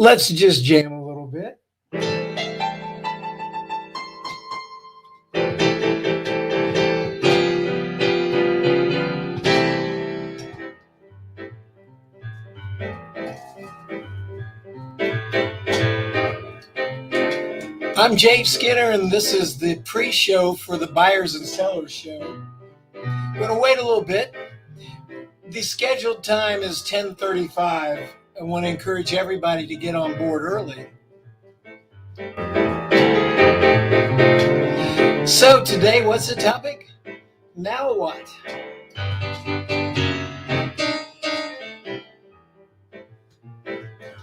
Let's just jam a little bit. I'm Jay Skinner, and this is the pre-show for the Buyers and Sellers Show. I'm going to wait a little bit. The scheduled time is 10:35. I want to encourage everybody to get on board early. So today, what's the topic? Now what?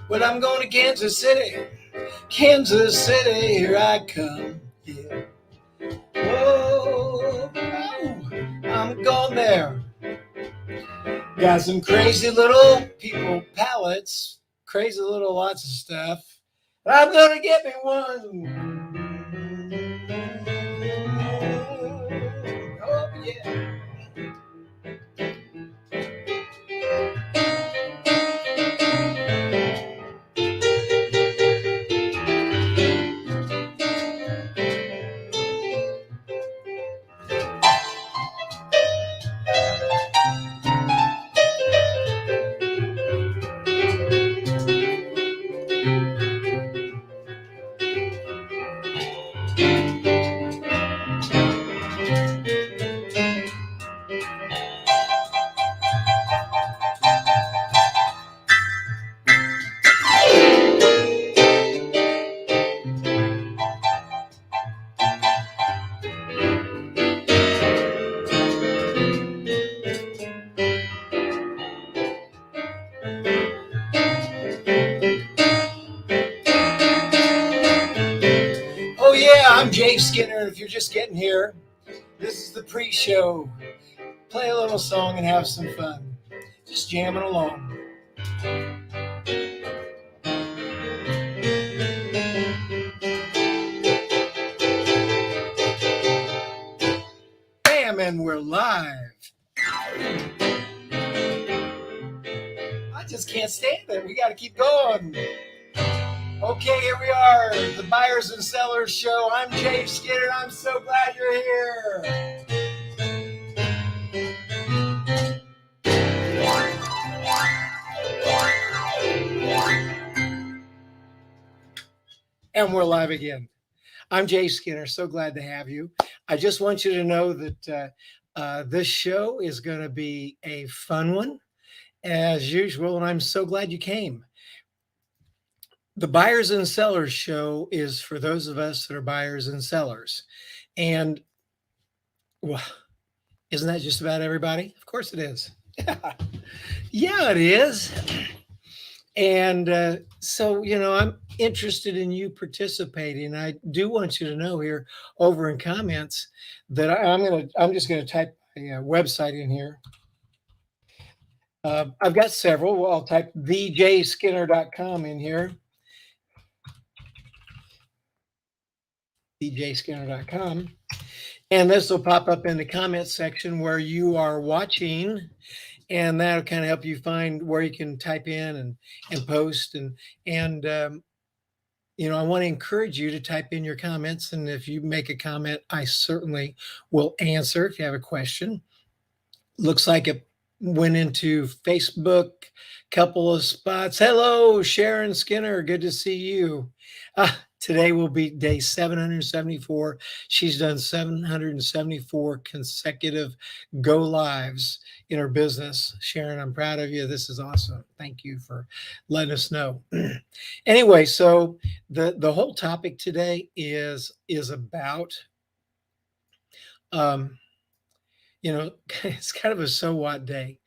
Well, I'm going to Kansas City. Kansas City, here I come. Yeah. Whoa, I'm going there. Got some crazy little people palettes, crazy little lots of stuff. I'm gonna get me one. Oh yeah. Oh yeah, I'm Jay Skinner. If you're just getting here, this is the pre-show. Play a little song and have some fun. Just jamming along. Bam, and we're live. I just can't stand it. We got to keep going. Okay, here we are, the Buyers and Sellers Show. I'm Jay Skinner. I'm so glad you're here. And we're live again. I'm Jay Skinner. So glad to have you. I just want you to know that this show is going to be a fun one, as usual, and I'm so glad you came. The Buyers and Sellers Show is for those of us that are buyers and sellers. And, well, isn't that just about everybody? Of course it is. Yeah, it is. And so, I'm interested in you participating. I do want you to know here over in comments that I'm just going to type a website in here. I've got several. Well, I'll type thejskinner.com in here. thejskinner.com. And this will pop up in the comment section where you are watching, and that'll kind of help you find where you can type in and post. And I want to encourage you to type in your comments. And if you make a comment, I certainly will answer if you have a question. Looks like it went into Facebook, couple of spots. Hello, Sharon Skinner. Good to see you. Today will be day 774. She's done 774 consecutive go lives in her business. Sharon, I'm proud of you. This is awesome. Thank you for letting us know. Anyway, so the whole topic today is about, it's kind of a so what day.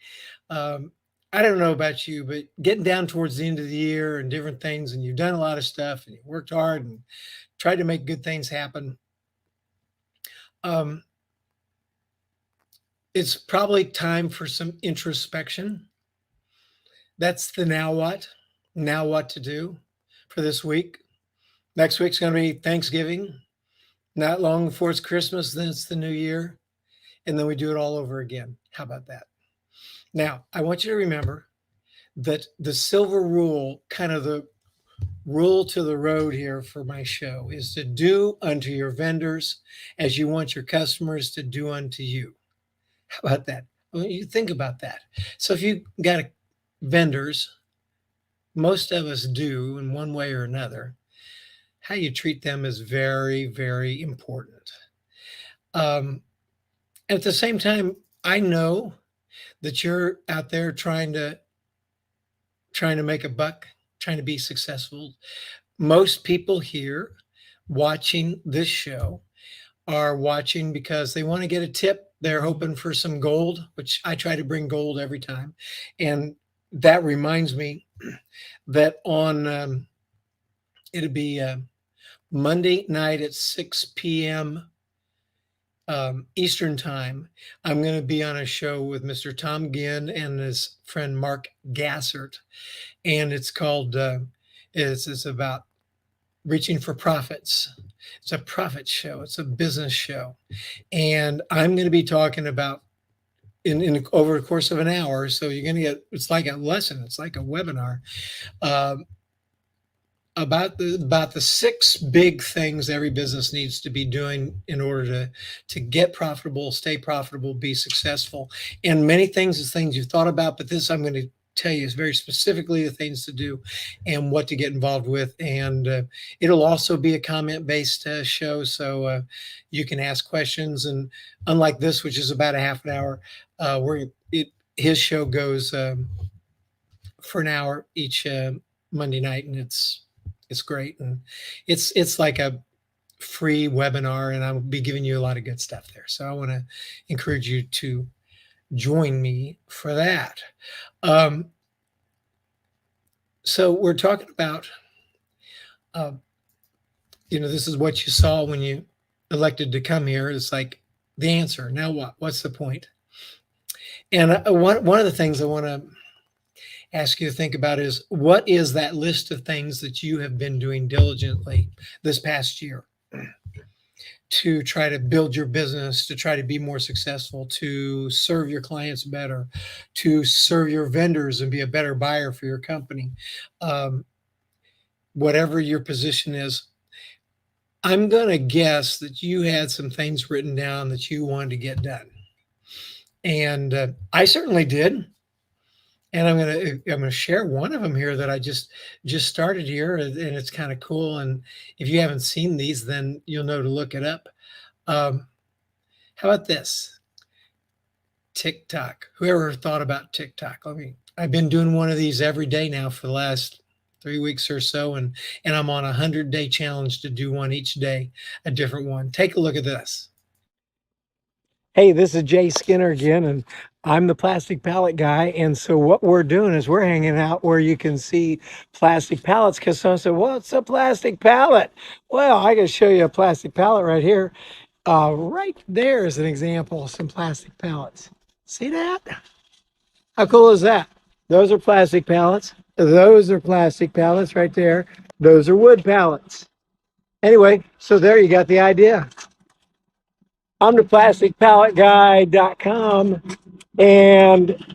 I don't know about you, but getting down towards the end of the year and different things, and you've done a lot of stuff and you worked hard and tried to make good things happen. It's probably time for some introspection. That's the now what to do for this week. Next week's going to be Thanksgiving. Not long before it's Christmas, then it's the new year. And then we do it all over again. How about that? Now, I want you to remember that the silver rule, kind of the rule to the road here for my show is to do unto your vendors as you want your customers to do unto you. How about that? Well, you think about that. So if you got vendors, most of us do in one way or another, how you treat them is very, very important. Um, at the same time, I know that you're out there trying to make a buck, trying to be successful. Most people here watching this show are watching because they want to get a tip. They're hoping for some gold, which I try to bring gold every time. And that reminds me that on it'll be Monday night at 6 p.m. Eastern time. I'm going to be on a show with Mr. Tom Ginn and his friend Mark Gassert, and it's called it's about reaching for profits. It's a profit show. It's a business show, and I'm going to be talking about in over the course of an hour. So you're going to get, it's like a lesson. It's like a webinar. Um, about the six big things every business needs to be doing in order to get profitable, stay profitable, be successful. And many things is things you've thought about, but this I'm going to tell you is very specifically the things to do and what to get involved with. And it'll also be a comment based show, so you can ask questions. And unlike this, which is about a half an hour, where his show goes for an hour each Monday night, and it's great, and it's like a free webinar, and I'll be giving you a lot of good stuff there. So I want to encourage you to join me for that. So we're talking about, this is what you saw when you elected to come here. It's like the answer. Now what? What's the point? And one of the things I want to ask you to think about is, what is that list of things that you have been doing diligently this past year to try to build your business, to try to be more successful, to serve your clients better, to serve your vendors and be a better buyer for your company? Whatever your position is, I'm going to guess that you had some things written down that you wanted to get done. And I certainly did. And I'm gonna share one of them here that I just started here, and it's kind of cool. And if you haven't seen these, then you'll know to look it up. How about this? TikTok. Whoever thought about TikTok? I've been doing one of these every day now for the last 3 weeks or so, and I'm on a 100-day challenge to do one each day, a different one. Take a look at this. Hey, this is Jay Skinner again, and I'm the plastic pallet guy. And so what we're doing is we're hanging out where you can see plastic pallets, because someone said, what's a plastic pallet? Well, I can show you a plastic pallet right here. Right there is an example of some plastic pallets. See that? How cool is that? Those are plastic pallets. Those are plastic pallets right there. Those are wood pallets. Anyway, so there you got the idea. I'm the plasticpalletguy.com, and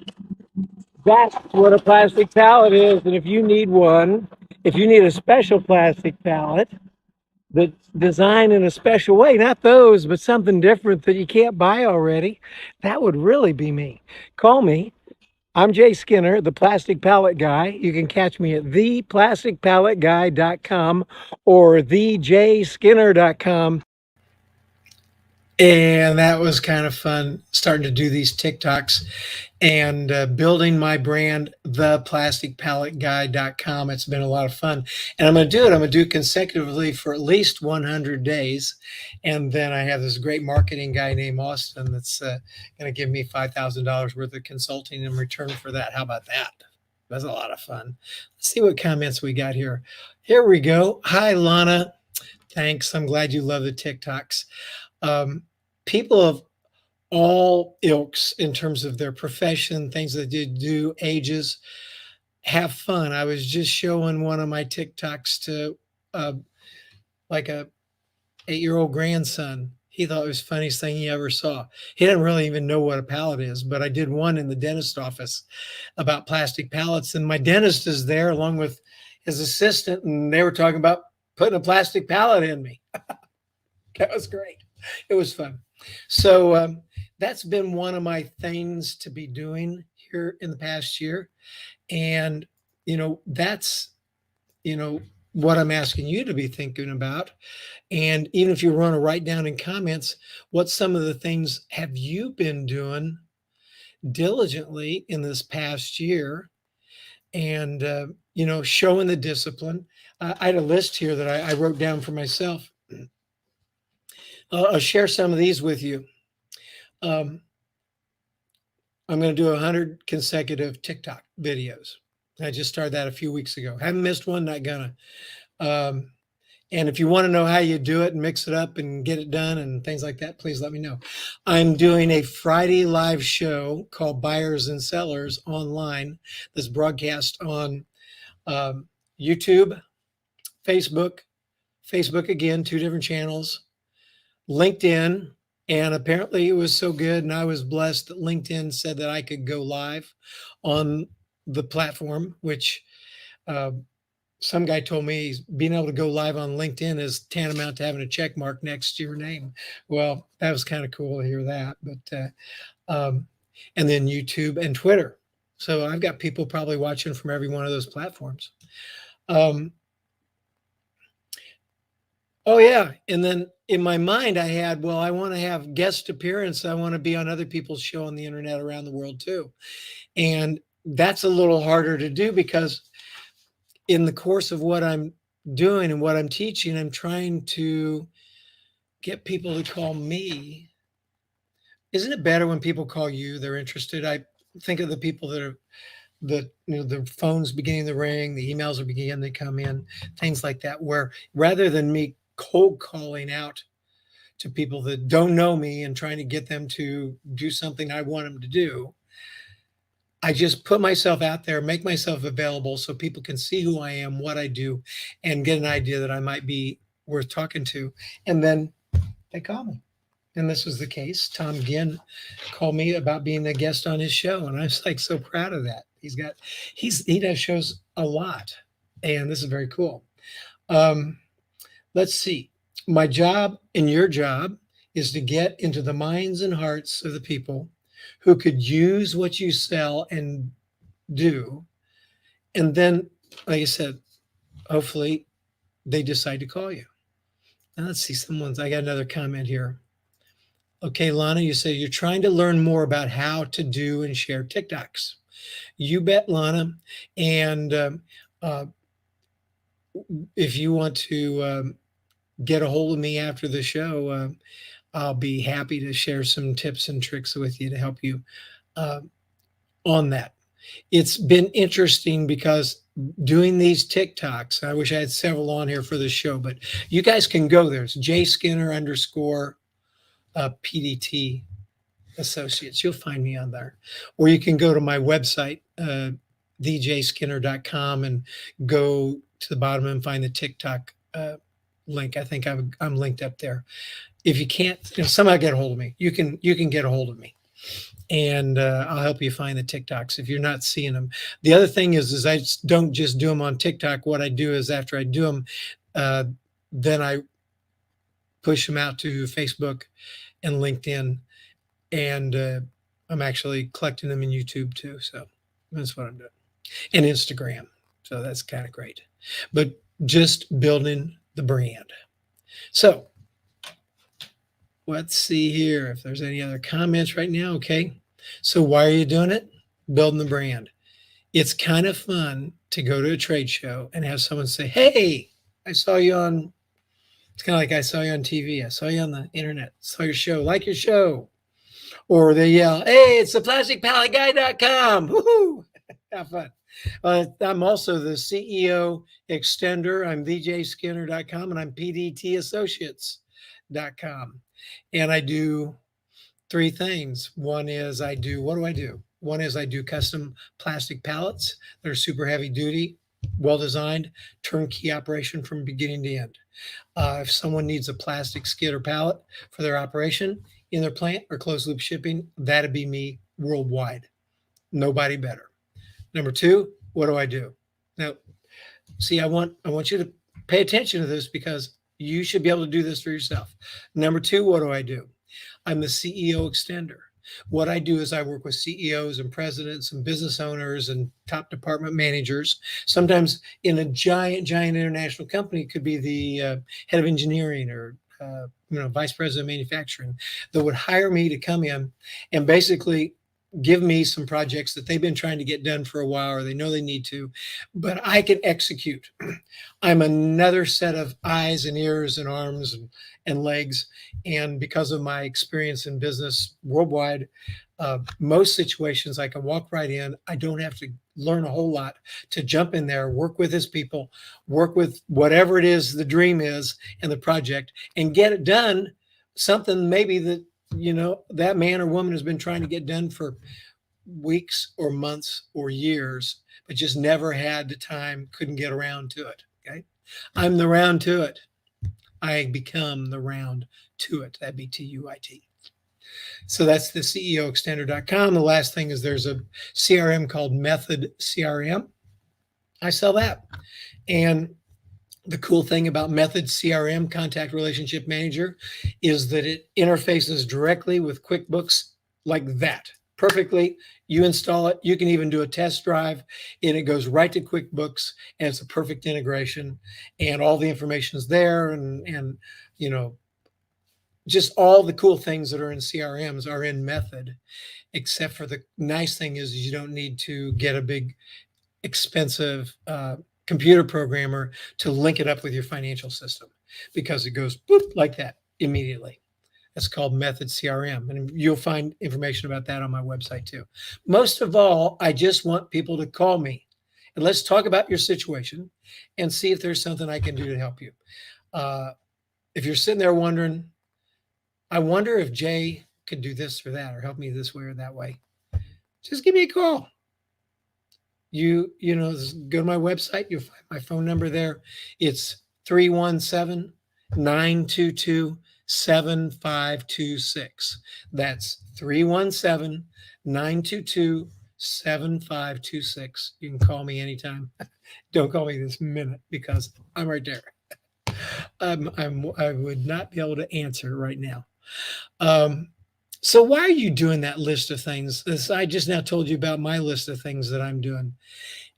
that's what a plastic pallet is. And if you need one, if you need a special plastic pallet that's designed in a special way, not those, but something different that you can't buy already, that would really be me. Call me. I'm Jay Skinner, the Plastic Pallet Guy. You can catch me at theplasticpalletguy.com or thejayskinner.com. And that was kind of fun, starting to do these TikToks and building my brand, theplasticpalletguy.com. It's been a lot of fun. And I'm going to do it. I'm going to do it consecutively for at least 100 days. And then I have this great marketing guy named Austin that's going to give me $5,000 worth of consulting in return for that. How about that? That's a lot of fun. Let's see what comments we got here. Here we go. Hi, Lana. Thanks. I'm glad you love the TikToks. People of all ilks in terms of their profession, things that they do, ages, have fun. I was just showing one of my TikToks to like a 8-year-old grandson. He thought it was the funniest thing he ever saw. He didn't really even know what a pallet is, but I did one in the dentist office about plastic pallets, and my dentist is there along with his assistant, and they were talking about putting a plastic pallet in me. That was great. It was fun. So that's been one of my things to be doing here in the past year. And, that's, you know, what I'm asking you to be thinking about. And even if you want to write down in comments, what some of the things have you been doing diligently in this past year? And, showing the discipline. I had a list here that I wrote down for myself. I'll share some of these with you. Um, I'm going to do 100 consecutive TikTok videos. I just started that a few weeks ago. Haven't missed one, not gonna. Um, and if you want to know how you do it and mix it up and get it done and things like that, please let me know. I'm doing a Friday live show called Buyers and Sellers online that's broadcast on um, YouTube, Facebook again, two different channels, LinkedIn. And apparently it was so good. And I was blessed that LinkedIn said that I could go live on the platform, which uh, some guy told me being able to go live on LinkedIn is tantamount to having a check mark next to your name. Well, that was kind of cool to hear that. But, and then YouTube and Twitter. So I've got people probably watching from every one of those platforms. Oh yeah, and then in my mind I had, well, I want to have guest appearance. I want to be on other people's show on the internet around the world too. And that's a little harder to do because in the course of what I'm doing and what I'm teaching, I'm trying to get people to call me. Isn't it better when people call you? They're interested. I think of the people that are the phones beginning to ring, the emails are beginning to come in, things like that, where rather than me cold calling out to people that don't know me and trying to get them to do something I want them to do, I just put myself out there, make myself available so people can see who I am, what I do, and get an idea that I might be worth talking to. And then they call me. And this was the case. Tom Ginn called me about being a guest on his show. And I was like so proud of that. He does shows a lot. And this is very cool. Let's see. My job and your job is to get into the minds and hearts of the people who could use what you sell and do. And then, like I said, hopefully they decide to call you. Now let's see, I got another comment here. Okay, Lana, you say you're trying to learn more about how to do and share TikToks. You bet, Lana. And if you want to get a hold of me after the show, I'll be happy to share some tips and tricks with you to help you on that. It's been interesting because doing these TikToks, I wish I had several on here for the show, but you guys can go there. It's jskinner_ PDT Associates. You'll find me on there. Or you can go to my website, thejskinner.com, and go to the bottom and find the TikTok link. I think I'm linked up there. If you can't, somehow get a hold of me. You can get a hold of me, and I'll help you find the TikToks if you're not seeing them. The other thing is I don't just do them on TikTok. What I do is after I do them, then I push them out to Facebook and LinkedIn, and I'm actually collecting them in YouTube too. So that's what I'm doing, and Instagram. So that's kind of great, but just building the brand. So let's see here if there's any other comments right now. Okay. So why are you doing it? Building the brand. It's kind of fun to go to a trade show and have someone say, hey, I saw you on, it's kind of like I saw you on TV. I saw you on the internet, saw your show, like your show. Or they yell, hey, it's the plasticpalletguy.com. Woohoo! Have fun. I'm also the CEO extender. I'm vjskinner.com and I'm pdtassociates.com. And I do three things. One is what do I do? One is I do custom plastic pallets that are super heavy duty, well designed, turnkey operation from beginning to end. If someone needs a plastic skid or pallet for their operation in their plant or closed loop shipping, that'd be me worldwide. Nobody better. Number two, what do I do? Now, See, I want you to pay attention to this because you should be able to do this for yourself. Number two, what do? I'm the CEO extender. What I do is I work with CEOs and presidents and business owners and top department managers. Sometimes in a giant international company, it could be the head of engineering or vice president of manufacturing that would hire me to come in and basically give me some projects that they've been trying to get done for a while or they know they need to, but I can execute. I'm another set of eyes and ears and arms and legs. And because of my experience in business worldwide, most situations I can walk right in. I don't have to learn a whole lot to jump in there, work with his people, work with whatever it is the dream is and the project, and get it done. Something maybe that that man or woman has been trying to get done for weeks or months or years, but just never had the time, couldn't get around to it. Okay. I'm the round to it. I become the round to it. That'd be TUIT. So that's the CEOextender.com. The last thing is there's a CRM called Method CRM. I sell that. And the cool thing about Method CRM, Contact Relationship Manager, is that it interfaces directly with QuickBooks like that. Perfectly. You install it. You can even do a test drive and it goes right to QuickBooks and it's a perfect integration and all the information is there and just all the cool things that are in CRMs are in Method, except for the nice thing is you don't need to get a big expensive computer programmer to link it up with your financial system because it goes boop like that immediately. That's called Method CRM. And you'll find information about that on my website too. Most of all, I just want people to call me and let's talk about your situation and see if there's something I can do to help you. If you're sitting there wondering, I wonder if Jay could do this or that or help me this way or that way, just give me a call. Go to my website, you'll find my phone number there. It's 317-922-7526. That's 317-922-7526. You can call me anytime. Don't call me this minute because I'm right there. I would not be able to answer right now. So why are you doing that list of things? I just now told you about my list of things that I'm doing,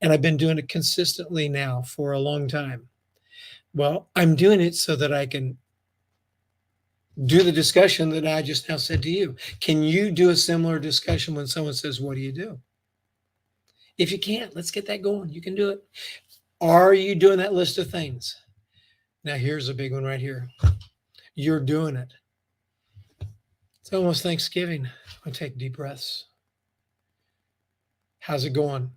and I've been doing it consistently now for a long time. Well, I'm doing it so that I can do the discussion that I just now said to you. Can you do a similar discussion when someone says, what do you do? If you can't, let's get that going. You can do it. Are you doing that list of things? Now, here's a big one right here. You're doing it. It's almost Thanksgiving. I'll take deep breaths. How's it going?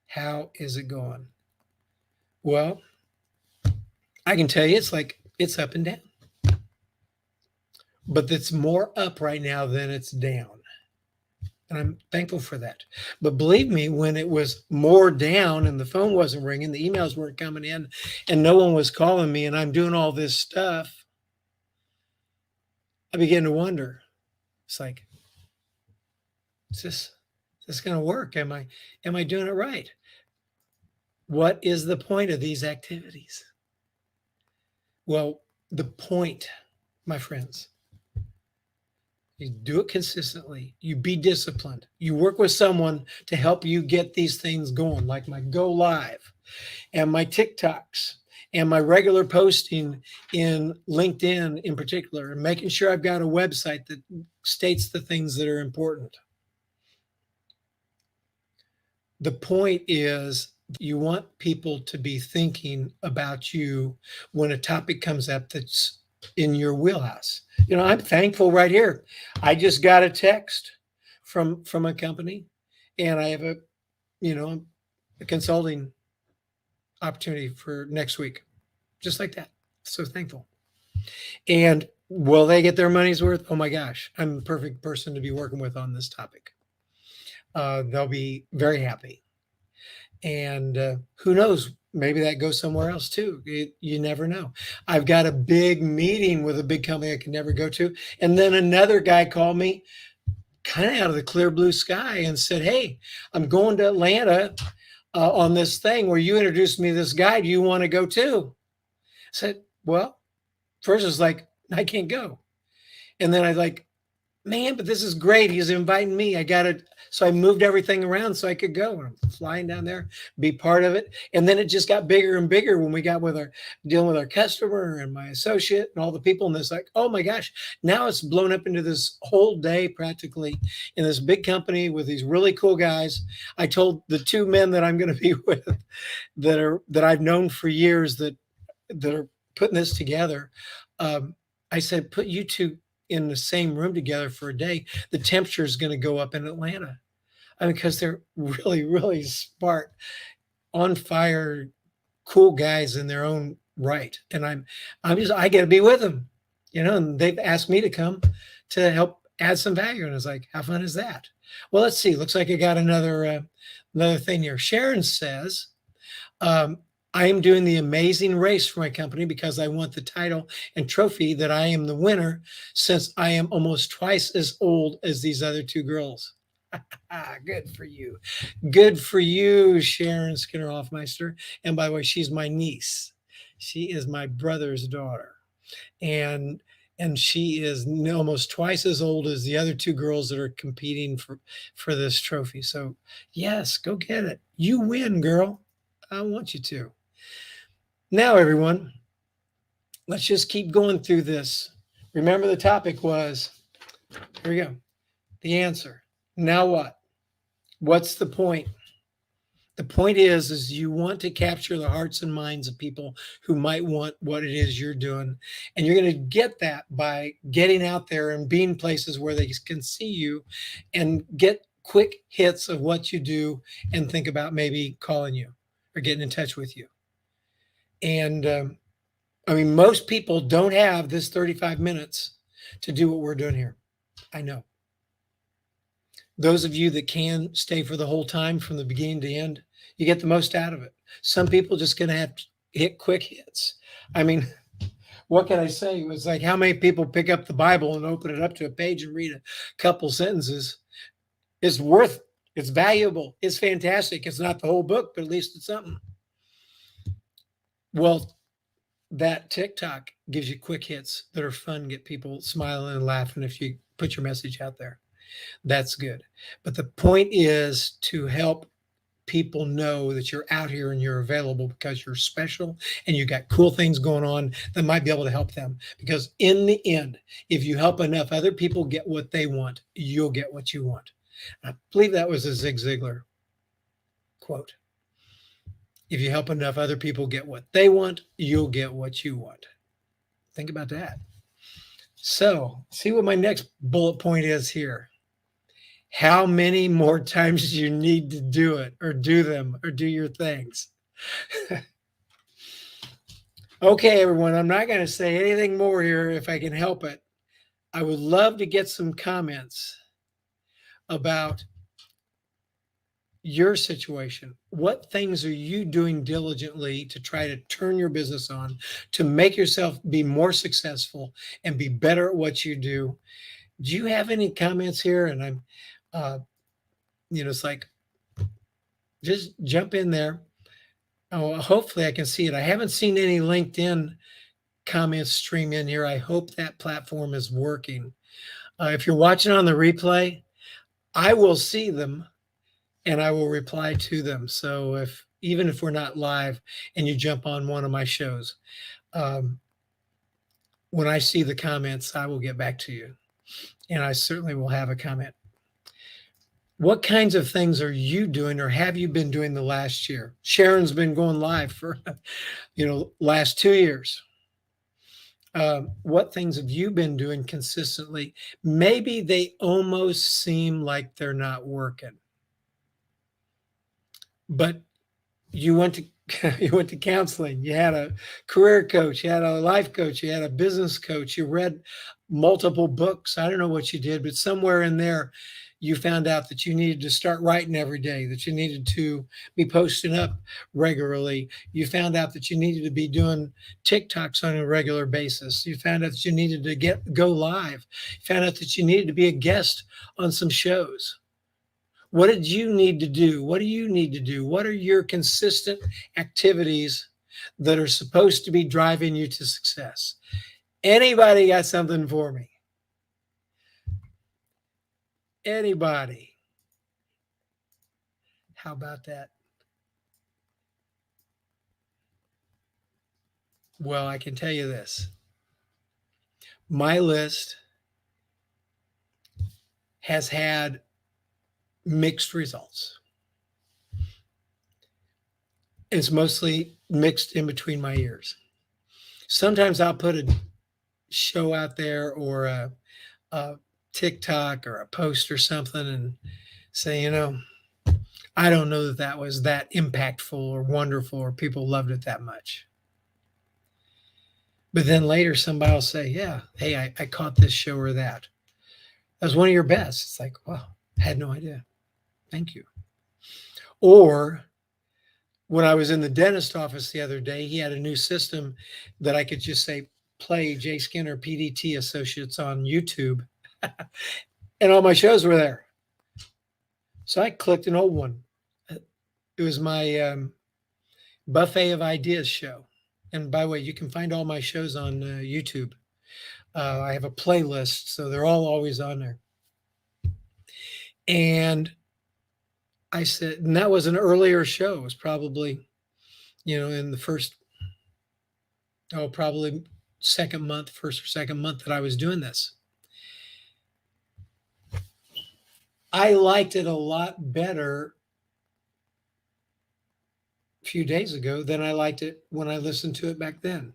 How is it going? Well, I can tell you it's up and down. But it's more up right now than it's down. And I'm thankful for that. But believe me, when it was more down and the phone wasn't ringing, the emails weren't coming in, and no one was calling me, and I'm doing all this stuff, I began to wonder. It's like, is this going to work? Am I doing it right? What is the point of these activities? Well, the point, my friends, you do it consistently. You be disciplined. You work with someone to help you get these things going, like my Go Live and my TikToks and my regular posting in LinkedIn in particular, and making sure I've got a website that states the things that are important. The point is you want people to be thinking about you when a topic comes up that's in your wheelhouse. I'm thankful right here. I just got a text from a company, and I have a consulting opportunity for next week, just like that. So thankful. And will they get their money's worth? Oh my gosh, I'm the perfect person to be working with on this topic. They'll be very happy. And who knows, maybe that goes somewhere else too. You never know. I've got a big meeting with a big company I can never go to. And then another guy called me kind of out of the clear blue sky and said, hey, I'm going to Atlanta on this thing where you introduced me to this guy. Do you want to go too? I said, well, first it's like, I can't go. And then I like, man, but this is great. He's inviting me. I got it. So I moved everything around so I could go. And I'm flying down there, be part of it. And then it just got bigger and bigger when we got with our dealing with our customer and my associate and all the people. And it's like, oh my gosh, now it's blown up into this whole day practically in this big company with these really cool guys. I told the two men that I'm going to be with that I've known for years that are putting this together. I said, put you two in the same room together for a day. The temperature is going to go up in Atlanta. I mean, because they're really, really smart, on fire, cool guys in their own right. And I got to be with them, and they've asked me to come to help add some value. And I was like, how fun is that? Well, let's see. Looks like I got another thing here. Sharon says, I am doing the amazing race for my company because I want the title and trophy that I am the winner, since I am almost twice as old as these other two girls. Good for you. Good for you, Sharon Skinner Hoffmeister. And by the way, she's my niece. She is my brother's daughter. And she is almost twice as old as the other two girls that are competing for this trophy. So yes, go get it. You win, girl. I want you to. Now, everyone, let's just keep going through this. Remember, the topic was, here we go, the answer. Now what? What's the point? The point is you want to capture the hearts and minds of people who might want what it is you're doing. And you're going to get that by getting out there and being places where they can see you and get quick hits of what you do and think about maybe calling you or getting in touch with you. And I mean, most people don't have this 35 minutes to do what we're doing here. I know. Those of you that can stay for the whole time from the beginning to the end, you get the most out of it. Some people just going to have to hit quick hits. I mean, what can I say? It was like, how many people pick up the Bible and open it up to a page and read a couple sentences? It's valuable. It's fantastic. It's not the whole book, but at least it's something. Well, that TikTok gives you quick hits that are fun, get people smiling and laughing if you put your message out there. That's good. But the point is to help people know that you're out here and you're available because you're special and you got cool things going on that might be able to help them. Because in the end, if you help enough other people get what they want, you'll get what you want. I believe that was a Zig Ziglar quote. If you help enough other people get what they want, you'll get what you want. Think about that. So, see what my next bullet point is here. How many more times do you need to do it or do them or do your things? Okay, everyone, I'm not going to say anything more here if I can help it. I would love to get some comments about your situation. What things are you doing diligently to try to turn your business on, to make yourself be more successful and be better at what you do? Do you have any comments here? And I'm, it's like, just jump in there. Oh, hopefully I can see it. I haven't seen any LinkedIn comments stream in here. I hope that platform is working. If you're watching on the replay, I will see them and I will reply to them. So even if we're not live and you jump on one of my shows, when I see the comments, I will get back to you. And I certainly will have a comment. What kinds of things are you doing or have you been doing the last year? Sharon's been going live for, last 2 years. What things have you been doing consistently? Maybe they almost seem like they're not working. But you went to counseling, you had a career coach, you had a life coach, you had a business coach, you read multiple books. I don't know what you did, but somewhere in there, you found out that you needed to start writing every day, that you needed to be posting up regularly. You found out that you needed to be doing TikToks on a regular basis. You found out that you needed to go live. You found out that you needed to be a guest on some shows. What did you need to do? What do you need to do? What are your consistent activities that are supposed to be driving you to success? Anybody got something for me? Anybody? How about that? Well, I can tell you this. My list has had mixed results. It's mostly mixed in between my ears. Sometimes I'll put a show out there or a TikTok or a post or something and say, I don't know that that was that impactful or wonderful or people loved it that much. But then later somebody will say, yeah, hey, I caught this show or that. That was one of your best. It's like, wow, had no idea. Thank you. Or when I was in the dentist office the other day, he had a new system that I could just say, play Jay Skinner PDT Associates on YouTube. And all my shows were there. So I clicked an old one. It was my Buffet of Ideas show. And by the way, you can find all my shows on YouTube. I have a playlist, so they're all always on there. And I said, and that was an earlier show. It was probably, in the probably first or second month that I was doing this. I liked it a lot better a few days ago than I liked it when I listened to it back then.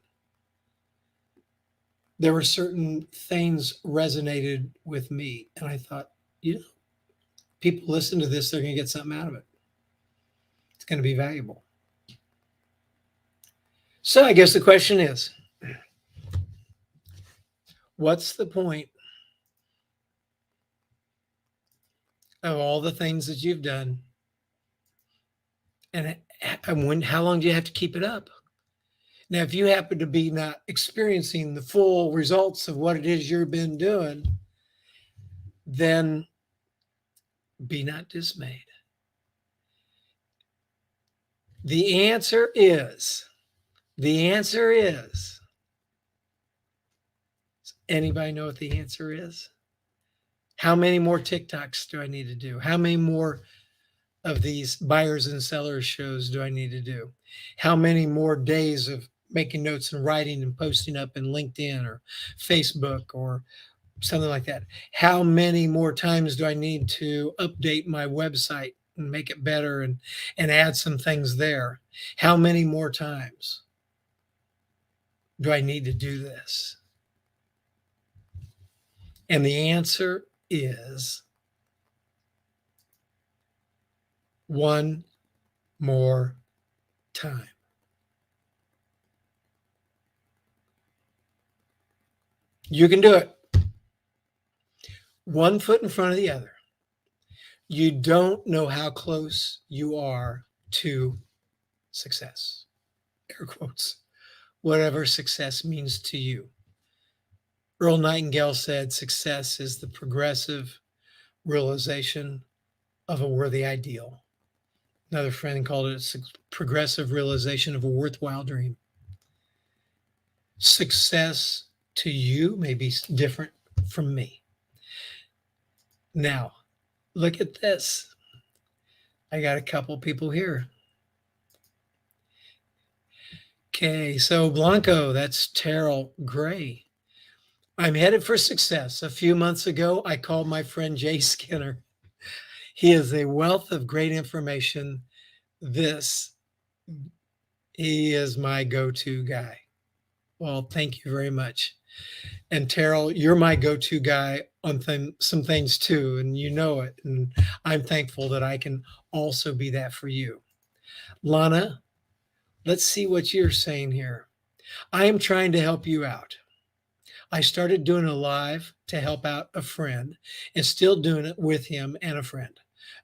There were certain things resonated with me, and I thought, people listen to this, they're going to get something out of it. It's going to be valuable. So I guess the question is, what's the point of all the things that you've done? And how long do you have to keep it up? Now, if you happen to be not experiencing the full results of what it is you've been doing, then be not dismayed. The answer is, anybody know what the answer is? How many more TikToks do I need to do? How many more of these buyers and sellers shows do I need to do? How many more days of making notes and writing and posting up in LinkedIn or Facebook or something like that? How many more times do I need to update my website and make it better and add some things there? How many more times do I need to do this? And the answer is one more time. You can do it. One foot in front of the other. You don't know how close you are to success. Air quotes. Whatever success means to you. Earl Nightingale said, success is the progressive realization of a worthy ideal. Another friend called it progressive realization of a worthwhile dream. Success to you may be different from me. Now, look at this. I got a couple people here. Okay, so Blanco, that's Terrell Gray. I'm headed for success. A few months ago, I called my friend Jay Skinner. He is a wealth of great information. He is my go-to guy. Well, thank you very much. And Terrell, you're my go-to guy on some things too, and you know it. And I'm thankful that I can also be that for you. Lana, let's see what you're saying here. I am trying to help you out. I started doing a live to help out a friend and still doing it with him and a friend.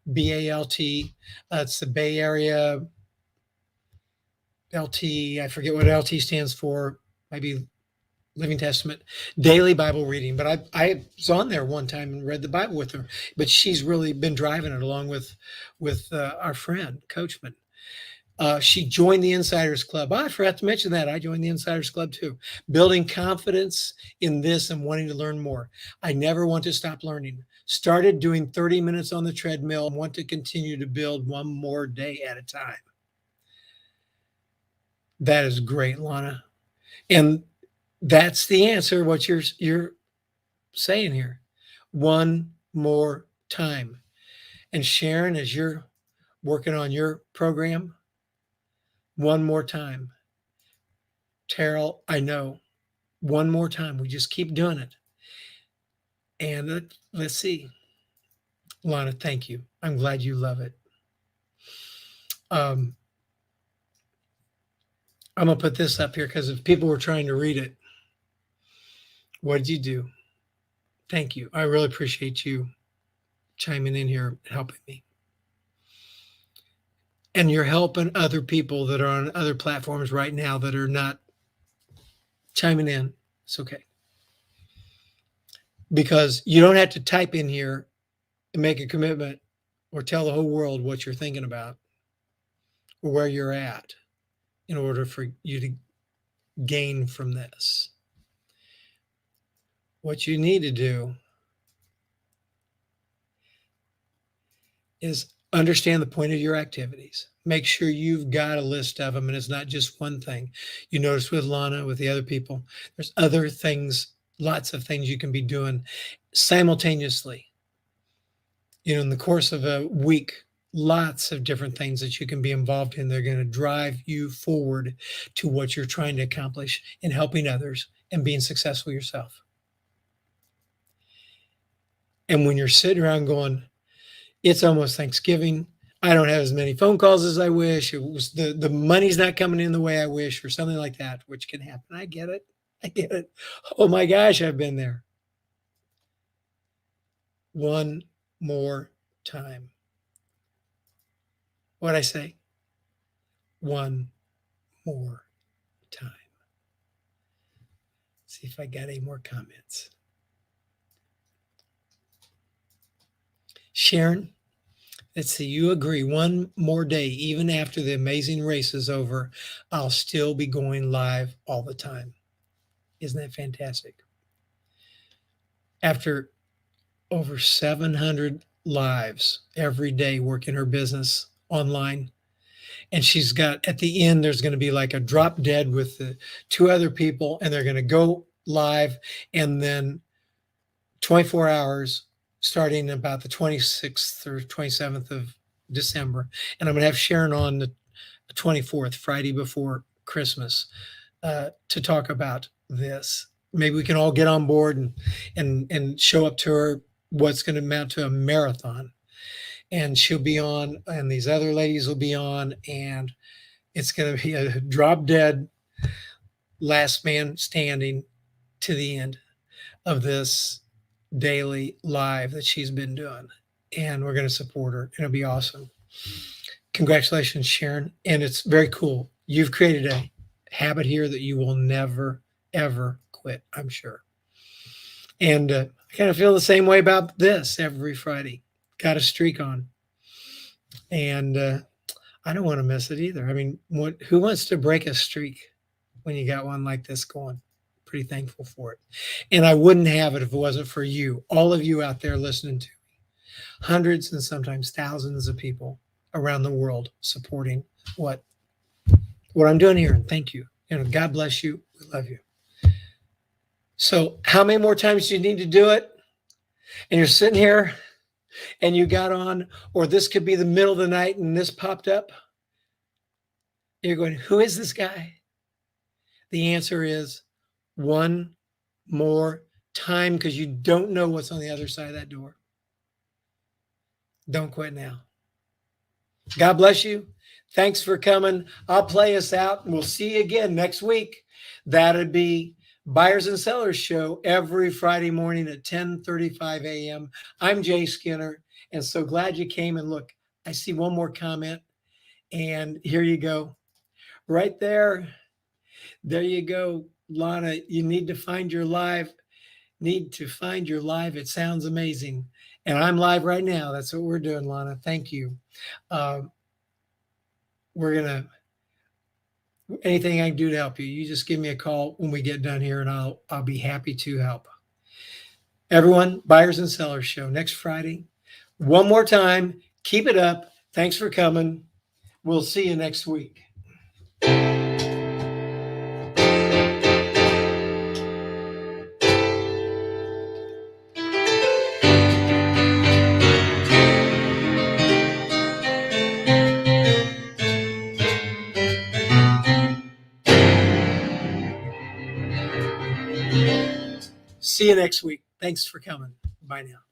BALT, it's the Bay Area LT. I forget what LT stands for. Maybe Living Testament, daily Bible reading. But I was on there one time and read the Bible with her. But she's really been driving it along with our friend Coachman. She joined the Insiders Club. Oh, I forgot to mention that. I joined the Insiders Club too. Building confidence in this and wanting to learn more. I never want to stop learning. Started doing 30 minutes on the treadmill and want to continue to build one more day at a time. That is great, Lana. And that's the answer, what you're saying here. One more time. And Sharon, as you're working on your program, one more time. Terrell, I know. One more time. We just keep doing it. And let's see. Lana, thank you. I'm glad you love it. I'm going to put this up here because if people were trying to read it, what did you do? Thank you. I really appreciate you chiming in here and helping me. And you're helping other people that are on other platforms right now that are not chiming in. It's okay. Because you don't have to type in here and make a commitment or tell the whole world what you're thinking about or where you're at in order for you to gain from this. What you need to do is understand the point of your activities. Make sure you've got a list of them and it's not just one thing. You notice with Lana, with the other people, there's other things, lots of things you can be doing simultaneously. In the course of a week, lots of different things that you can be involved in. They're going to drive you forward to what you're trying to accomplish in helping others and being successful yourself. And when you're sitting around going, it's almost Thanksgiving, I don't have as many phone calls as I wish, it was the money's not coming in the way I wish, or something like that, which can happen. I get it. Oh my gosh, I've been there. One more time. What'd I say? One more time. See if I got any more comments. Sharon, let's see, you agree. One more day, even after the amazing race is over, I'll still be going live all the time. Isn't that fantastic? After over 700 lives every day working her business online, and she's got, at the end, there's going to be like a drop dead with the two other people, and they're going to go live, and then 24 hours starting about the 26th or 27th of December. And I'm going to have Sharon on the 24th, Friday before Christmas, to talk about this. Maybe we can all get on board and show up to her what's going to amount to a marathon. And she'll be on, and these other ladies will be on, and it's going to be a drop dead, last man standing to the end of this daily live that she's been doing. And we're going to support her. It'll be awesome. Congratulations, Sharon. And it's very cool. You've created a habit here that you will never, ever quit, I'm sure. And I kind of feel the same way about this every Friday. Got a streak on. And I don't want to miss it either. I mean, who wants to break a streak when you got one like this going? Pretty thankful for it. And I wouldn't have it if it wasn't for you, all of you out there listening to me. Hundreds and sometimes thousands of people around the world supporting what I'm doing here. And thank you. God bless you. We love you. So how many more times do you need to do it? And you're sitting here and you got on, or this could be the middle of the night and this popped up. You're going, who is this guy? The answer is one more time, because you don't know what's on the other side of that door. Don't quit now. God bless you. Thanks for coming. I'll play us out, and we'll see you again next week. That'll be Buyers and Sellers Show every Friday morning at 10:35 a.m. I'm Jay Skinner, and so glad you came. And look, I see one more comment, and here you go. Right there. There you go. Lana, you need to find your live. Need to find your live. It sounds amazing. And I'm live right now. That's what we're doing, Lana. Thank you. Uh, we're going to, anything I can do to help you, you just give me a call when we get done here and I'll be happy to help. Everyone, Buyers and Sellers Show next Friday. One more time, keep it up. Thanks for coming. We'll see you next week. See you next week. Thanks for coming. Bye now.